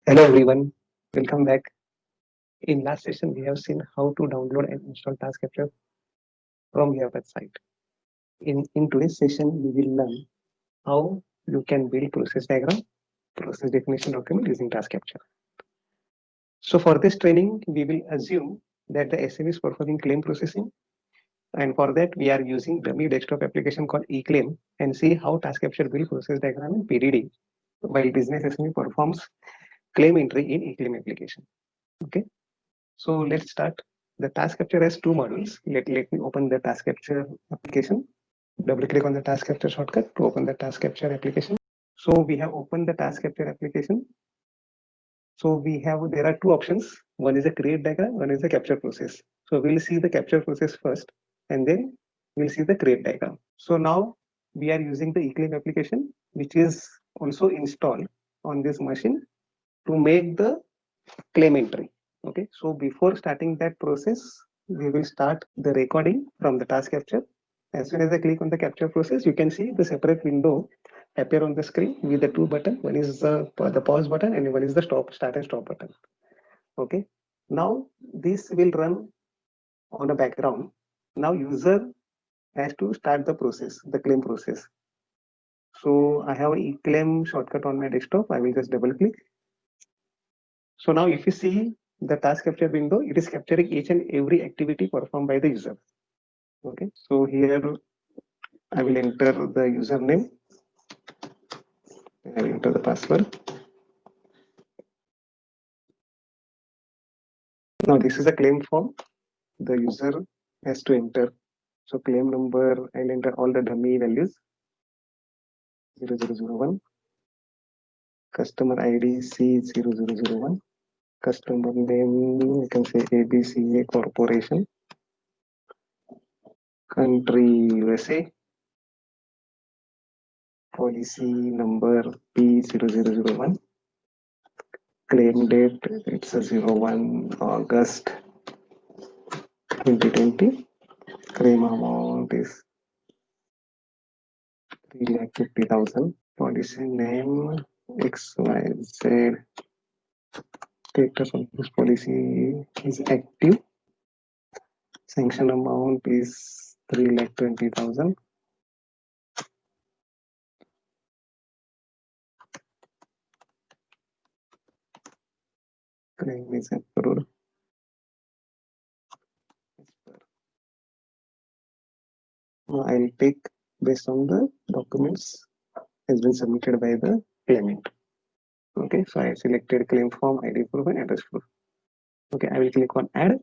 Hello everyone, welcome back. In last session, we have seen how to download and install Task Capture from your website. In today's session, we will learn how you can build process diagram, process definition document using Task Capture. So for this training, we will assume that the SM is performing claim processing, and for that we are using dummy desktop application called eClaim and see how Task Capture build process diagram in PDD while business SM performs claim entry in eClaim application. Okay. So let's start. The task capture has two modules. Let me open the task capture application. Double click on the task capture shortcut to open the task capture application. So we have opened the task capture application. So there are two options. One is a create diagram, one is the capture process. So we'll see the capture process first and then we'll see the create diagram. So now we are using the eClaim application, which is also installed on this machine to make the claim entry. Okay, so before starting that process, we will start the recording from the task capture. As soon as I click on the capture process, you can see the separate window appear on the screen with the two buttons. One is the pause button and one is the start and stop button. Okay, now this will run on a background. Now user has to start the process, the claim process. So I have a claim shortcut on my desktop. I will just double click. So now if you see the task capture window, it is capturing each and every activity performed by the user. Okay, so here I will enter the username. I will enter the password. Now this is a claim form. The user has to enter. So claim number, I'll enter all the dummy values. 0001. Customer ID C0001. Customer name, you can say ABCA Corporation. Country USA. Policy number P0001. Claim date, it's a 01 August 2020. Claim amount is 3,50,000. Policy name XYZ. Status of this policy is active. Sanction amount is 3,20,000. Claim is approved. Now I'll take based on the documents has been submitted by the claimant. Okay, so I selected claim form, ID proof, and address proof. Okay, I will click on add.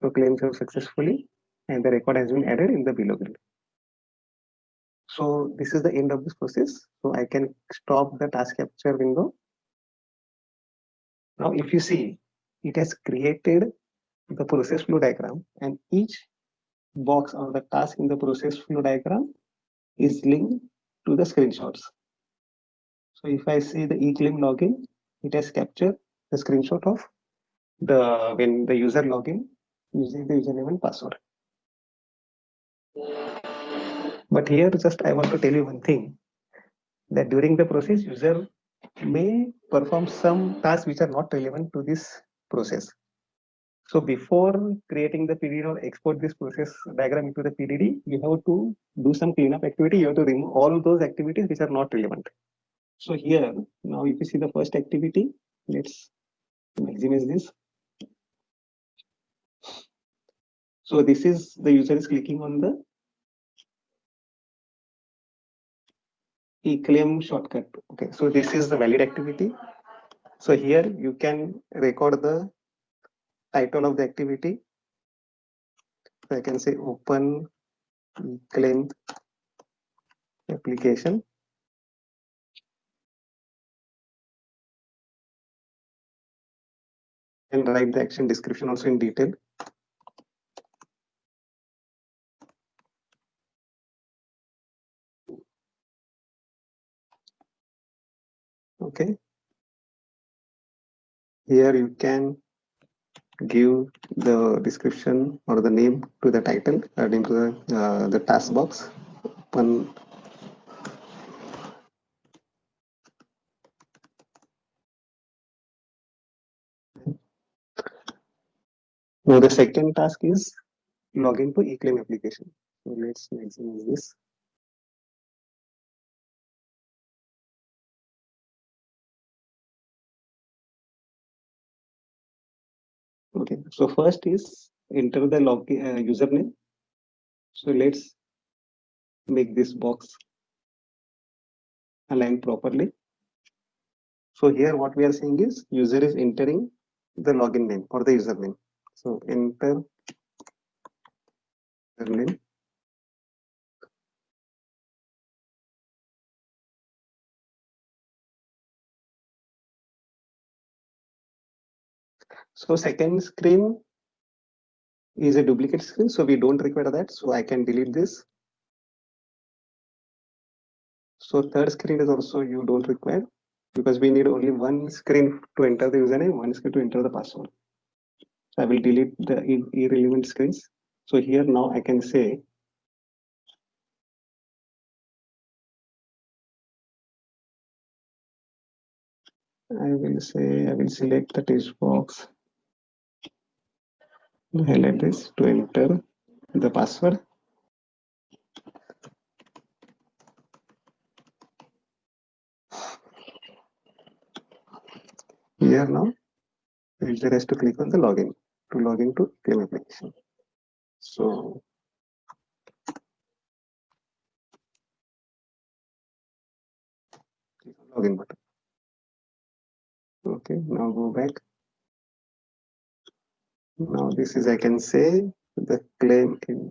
So claims have successfully, and the record has been added in the below grid. So this is the end of this process. So I can stop the task capture window. Now, if you see, it has created the process flow diagram, and each box or the task in the process flow diagram is linked to the screenshots. So if I see the eClaim login, it has captured the screenshot of when the user login using the username and password. But here just I want to tell you one thing, that during the process user may perform some tasks which are not relevant to this process. So before creating the PDD or export this process diagram into the PDD, you have to do some cleanup activity. You have to remove all those activities which are not relevant. So here, now if you see the first activity, let's maximize this. So this is the user is clicking on the eClaim shortcut. Okay, so this is the valid activity. So here you can record the title of the activity. So I can say open eClaim application. And write the action description also in detail. Okay. Here you can give the description or the name to the title, adding to the task box. Open Now the second task is login to eClaim application. So let's maximize this. Okay, so first is enter the login username. So let's make this box align properly. So here what we are saying is user is entering the login name or the username. So enter username. So second screen is a duplicate screen, so we don't require that. So I can delete this. So third screen is also you don't require because we need only one screen to enter the username, one screen to enter the password. So I will delete the irrelevant screens. So here now I can say I will select the text box, highlight this to enter the password. Here now user has to click on the login to log into claim application. So click on login button. Okay, now go back. Now this is I can say the claim in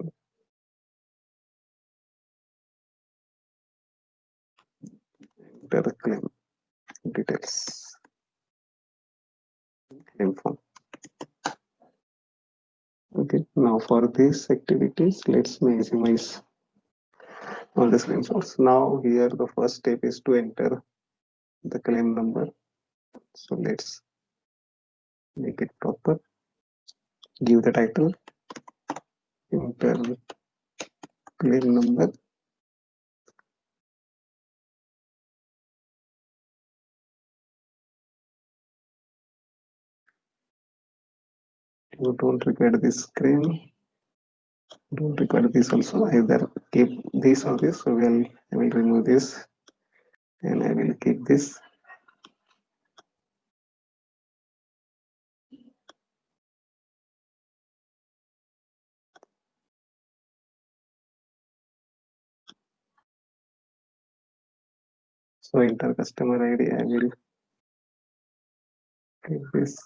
enter the claim details claim form. Okay, now for these activities, let's maximize all the screenshots. Now here the first step is to enter the claim number. So let's make it proper. Give the title, enter claim number. You don't require this screen. Don't require this also. Either keep this or this. So I will remove this and I will keep this. So enter customer ID. I will keep this.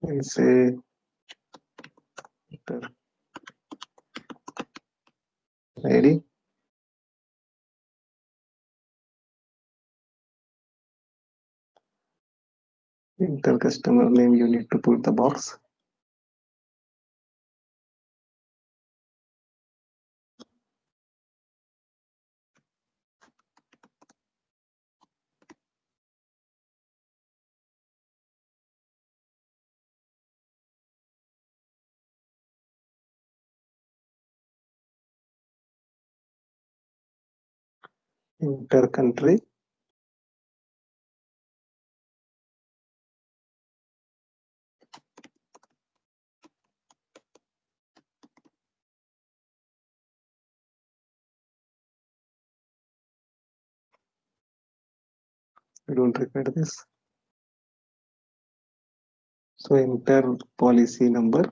I say enter ID. Enter customer name. You need to put the box. Enter country. We don't require this. So enter policy number.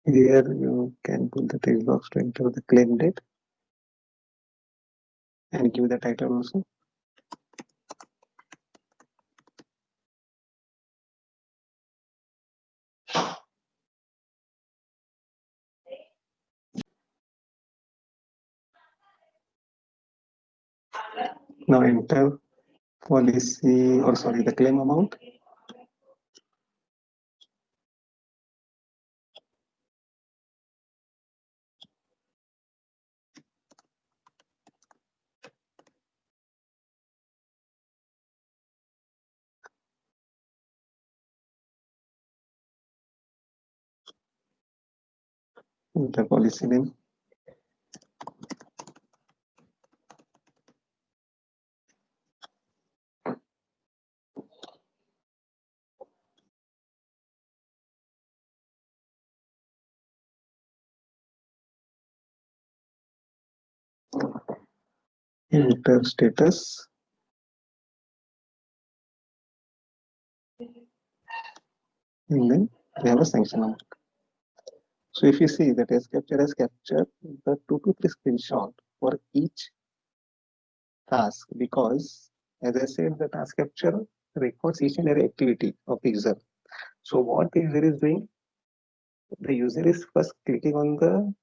Here you can put the text box to enter the claim date and give the title also. Now enter policy or sorry the claim amount. the policy name. Enter status. And then we have a sanction amount. So if you see the test capture has captured the 2 to 3 screenshot for each task, because as I said, the task capture records each and every activity of the user. So what the user is doing, the user is first clicking on the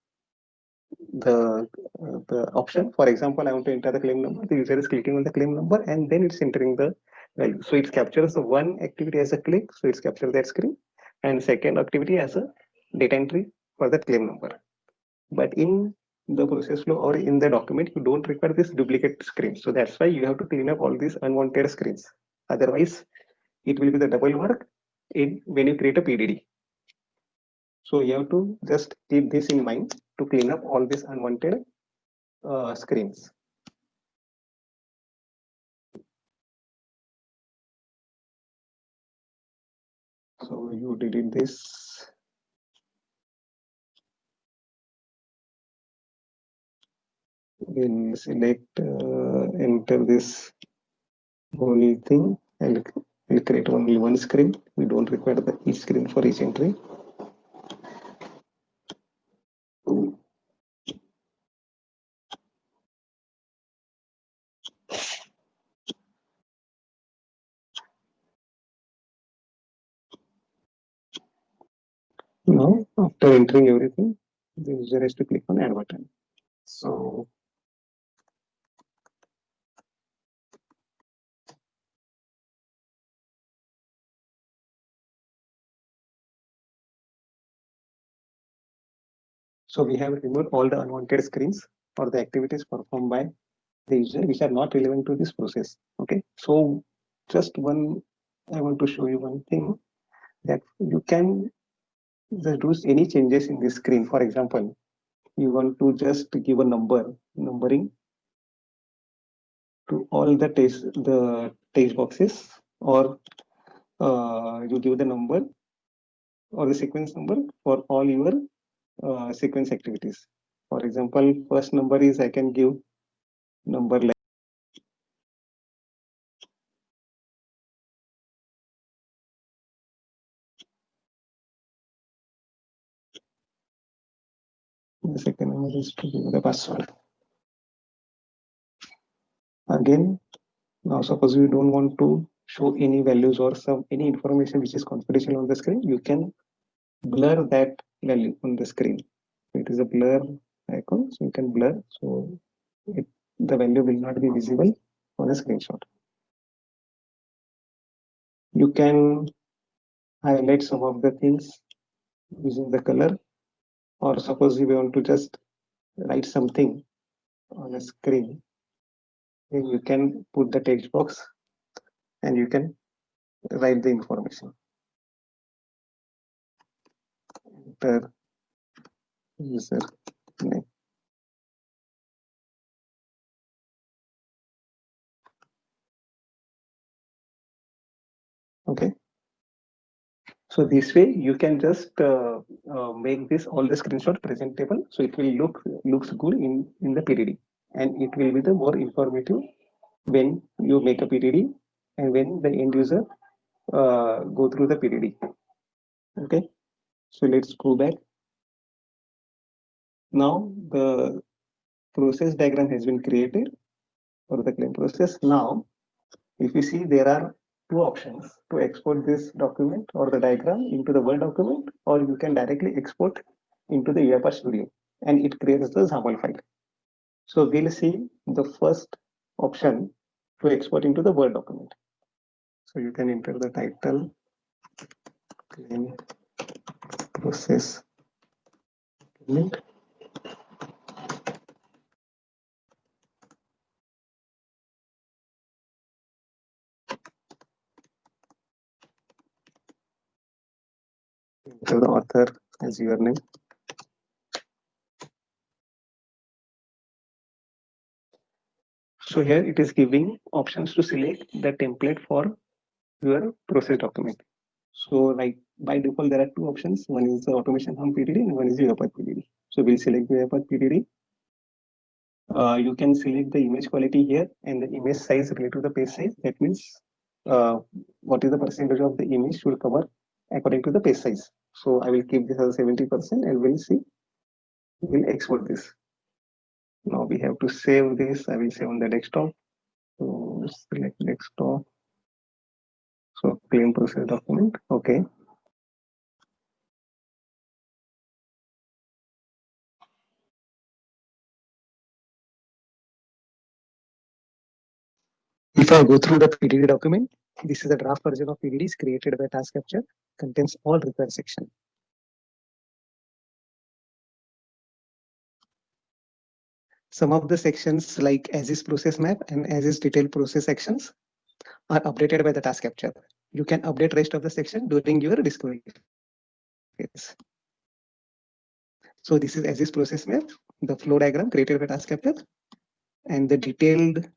the option. For example, I want to enter the claim number. The user is clicking on the claim number and then it's entering the value. So it captures the one activity as a click. So it's captured that screen, and second activity as a data entry for that claim number. But in the process flow or in the document, you don't require this duplicate screen. So that's why you have to clean up all these unwanted screens. Otherwise, it will be the double work in when you create a PDD. So you have to just keep this in mind to clean up all these unwanted screens. So you delete this. We'll select enter this whole thing and we'll create only one screen. We don't require the each screen for each entry. Now, after entering everything, the user has to click on add button. So we have removed all the unwanted screens or the activities performed by the user which are not relevant to this process. Okay. So just one, I want to show you one thing that you can do any changes in this screen. For example, you want to just give a numbering to all the text boxes, or you give the number or the sequence number for all your sequence activities. For example, first number is I can give number like the second number is to give the password. Again, now suppose you don't want to show any values or any information which is confidential on the screen, you can blur that value on the screen. It is a blur icon, so you can blur, so the value will not be visible on a screenshot. You can highlight some of the things using the color, or suppose you want to just write something on a screen, then you can put the text box and you can write the information. Enter user name. Okay. So this way you can just make this all the screenshot presentable, so it will looks good in the PDD, and it will be the more informative when you make a PDD and when the end user go through the PDD. Okay, so let's go back. Now the process diagram has been created for the claim process. Now, if you see, there are two options to export this document or the diagram into the Word document, or you can directly export into the UiPath Studio and it creates the XAML file. So we'll see the first option to export into the Word document. So you can enter the title, claim process document. Enter the author as your name. So here it is giving options to select the template for your process document. So like by default, there are two options. One is the automation hum PDD and one is UiPath PDD. So we'll select UiPath PDD. You can select the image quality here and the image size related to the page size. That means what is the percentage of the image should cover according to the page size. So I will keep this as 70% and we'll see. We'll export this. Now we have to save this. I will save on the desktop. So select desktop. So claim process document. Okay. If I go through the PDD document, this is a draft version of PDDs created by Task Capture, contains all required sections. Some of the sections like as is process map and as is detailed process actions are updated by the Task Capture. You can update rest of the section during your discovery phase. So this is as is process map, the flow diagram created by Task Capture, and the detailed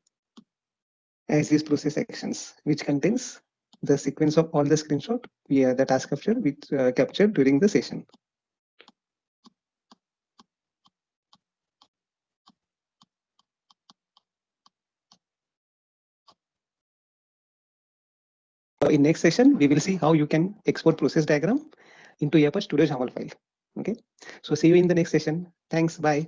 as is process actions, which contains the sequence of all the screenshot via the Task Capture which captured during the session. In next session, we will see how you can export process diagram into UiPath Studio XAML file. Okay, so see you in the next session. Thanks. Bye.